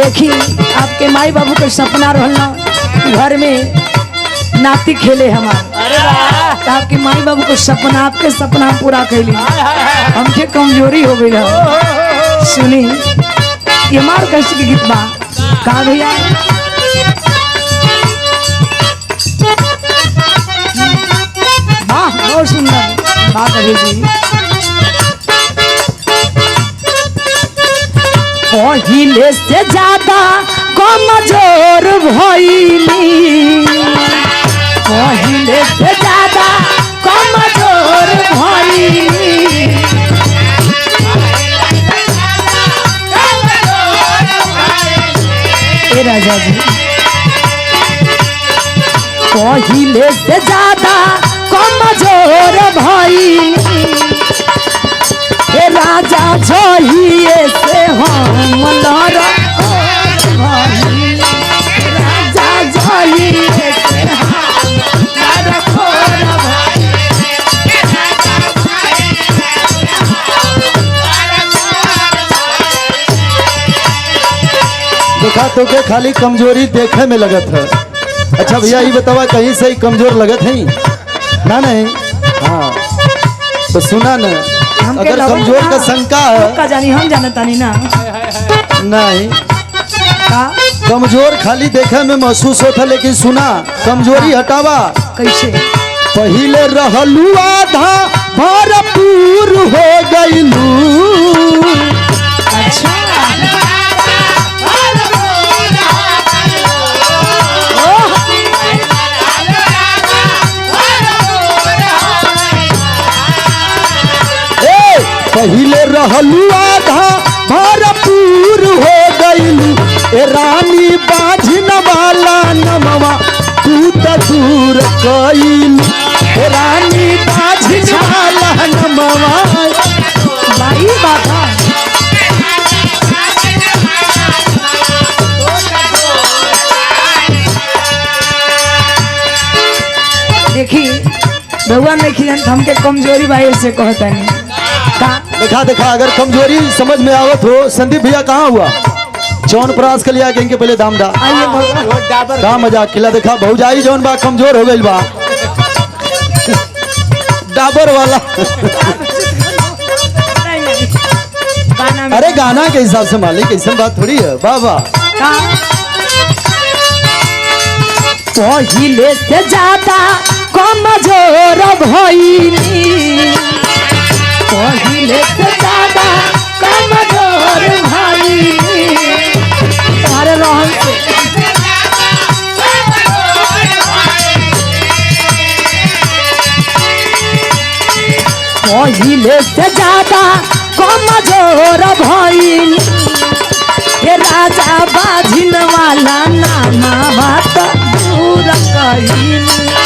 देखी आपके माई बाबू के सपना रहना घर में नाती खेले हमारे, तो आपके माई बाबू को सपना आपके सपना पूरा कैली, हमके कमजोरी हो गई है। सुनी ये मार कैसे की गीत बा का भैया, वाह बहुत सुंदर बात है जी। पहिले से ज्यादा कमजोर भइली, पहिले से ज्यादा कमजोर भइली, ए राजा जी पहिले से ज्यादा कमजोर भइली, हे राजा जहिए से हम लड़ राजा जहिए से देखा तो के खाली कमजोरी देखे में लगत है। अच्छा भैया ये बतावा कहीं से ही कमजोर लगत है ना? नहीं हाँ तो सुना न, अगर कमजोर का शंका है जानी हम जानता नहीं ना, नहीं का कमजोर खाली देखे में महसूस होता, लेकिन सुना कमजोरी हटावा कैसे? पहिले रहलू आधा भरपूर हो गईलू। अच्छा पहिले रहलू आधा भरपूर हो गईलू, ए रानी बाझन वाला नमवा तू त दूर कईलू, ए रानी बाझन वाला नमवा भाई बाबा देखी भगवान ने खियन हमके कमजोरी भाई से कहता नहीं का। देखा देखा अगर कमजोरी समझ में आवत हो, संदीप भैया कहाँ हुआ जौन प्रयास के लिया इनके पहले दाम डा आइए भगवान का मजाक किला। देखा भौजाई जौन बा कमजोर हो गई बा डाबर वाला अरे गाना के हिसाब से मालिक ऐसा बात थोड़ी है बाबा। पहिले से ज्यादा कमजोर भइली, पहिले से ज्यादा कमजोर भइली, तुम्हारे रहन से पहिले से ज्यादा कमजोर भइली, हे राजा बाझिन वाला नामा बात दूर कइली।